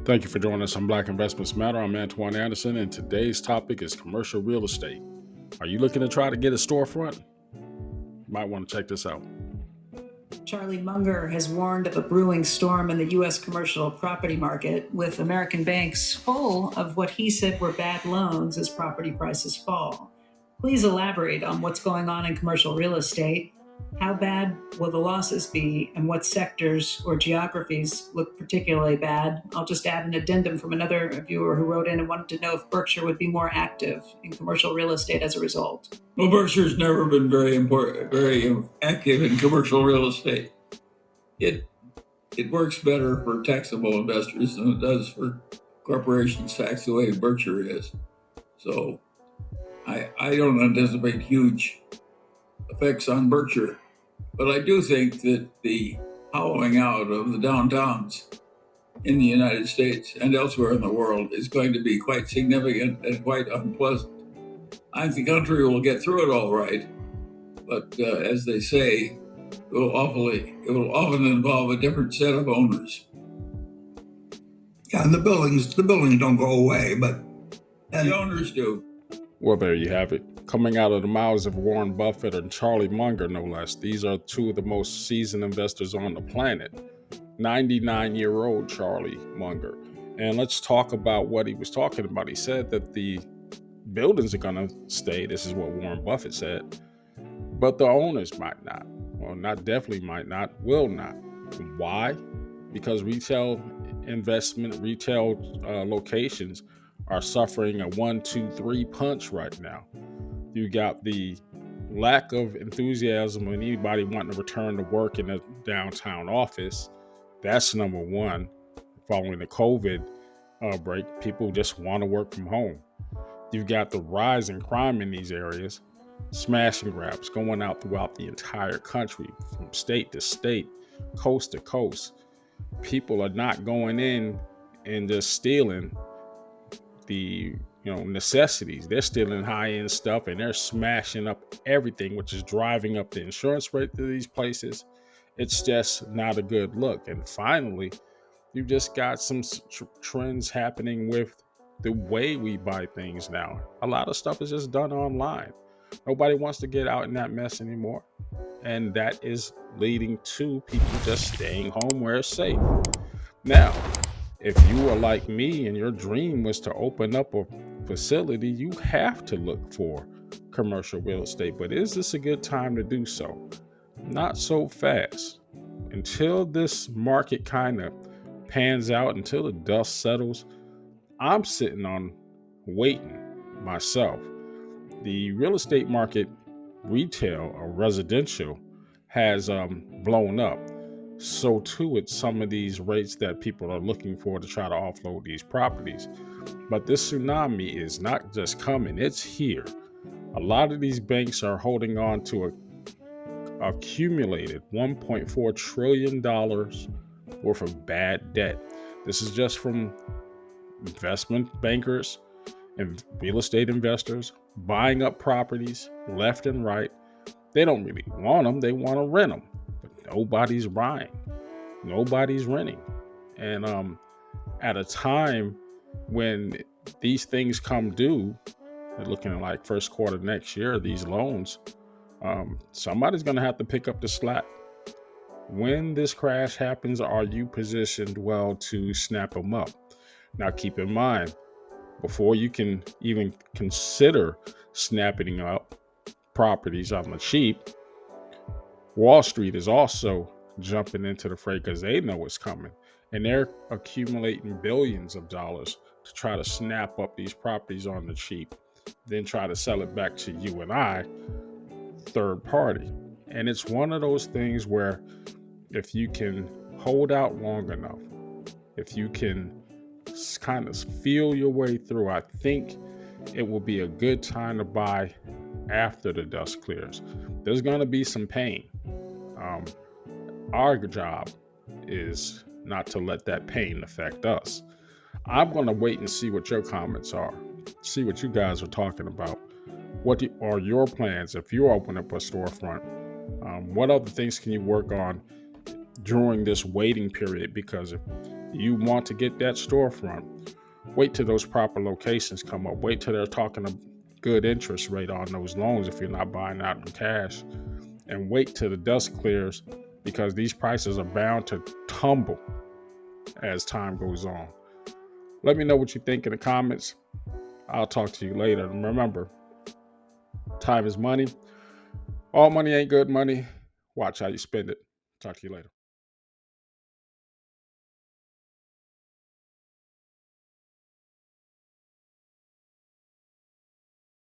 Thank you for joining us on Black Investments Matter. I'm Antoine Anderson, and today's topic is commercial real estate. Are you looking to try to get a storefront? You might want to check this out. Charlie Munger has warned of a brewing storm in the U.S. commercial property market, with American banks full of what he said were bad loans as property prices fall. Please elaborate on what's going on in commercial real estate. How bad will the losses be, and what sectors or geographies look particularly bad? I'll just add an addendum from another viewer who wrote in and wanted to know if Berkshire would be more active in commercial real estate as a result. Well, Berkshire's never been very active in commercial real estate. It works better for taxable investors than it does for corporations taxed the way Berkshire is. So I don't anticipate huge effects on Berkshire. But I do think that the hollowing out of the downtowns in the United States and elsewhere in the world is going to be quite significant and quite unpleasant. I think the country will get through it all right, but as they say, it will often involve a different set of owners. Yeah, and the buildings don't go away, but the owners do. Well, there you have it. Coming out of the mouths of Warren Buffett and Charlie Munger, no less. These are two of the most seasoned investors on the planet. 99-year-old Charlie Munger. And let's talk about what he was talking about. He said that the buildings are going to stay. This is what Warren Buffett said. But the owners might not. Well, not definitely might not, will not. Why? Because retail locations are suffering a 1, 2, 3 punch right now. You got the lack of enthusiasm of anybody wanting to return to work in a downtown office. That's number one. Following the COVID outbreak, people just want to work from home. You've got the rise in crime in these areas, smash and grabs going out throughout the entire country, from state to state, coast to coast. People are not going in and just stealing the necessities. They're stealing high-end stuff and they're smashing up everything, which is driving up the insurance rate to these places. It's just not a good look. And finally, you've just got some trends happening with the way we buy things now. A lot of stuff is just done online. Nobody wants to get out in that mess anymore. And that is leading to people just staying home where it's safe. Now, if you are like me and your dream was to open up a facility, you have to look for commercial real estate. But is this a good time to do so? Not so fast. Until this market kind of pans out, until the dust settles, I'm sitting on waiting myself. The real estate market, retail or residential, has blown up. So too it's some of these rates that people are looking for to try to offload these properties. But this tsunami is not just coming, it's here. A lot of these banks are holding on to a accumulated $1.4 trillion worth of bad debt. This is just from investment bankers and real estate investors buying up properties left and right. They don't really want them, they want to rent them. Nobody's buying, nobody's renting. And at a time when these things come due, looking at like first quarter next year, these loans, somebody's going to have to pick up the slack. When this crash happens, are you positioned well to snap them up? Now, keep in mind, before you can even consider snapping up properties on the cheap, Wall Street is also jumping into the fray because they know it's coming, and they're accumulating billions of dollars to try to snap up these properties on the cheap, then try to sell it back to you and I, third party. And it's one of those things where if you can hold out long enough, if you can kind of feel your way through, I think it will be a good time to buy after the dust clears. There's going to be some pain. Our job is not to let that pain affect us. I'm going to wait and see what your comments are, see what you guys are talking about. What are your plans if you open up a storefront? What other things can you work on during this waiting period, because if you want to get that storefront, wait till those proper locations come up. Wait till they're talking a good interest rate on those loans if you're not buying out in cash. And wait till the dust clears, because these prices are bound to tumble as time goes on. Let me know what you think in the comments. I'll talk to you later. And remember, time is money. All money ain't good money. Watch how you spend it. Talk to you later.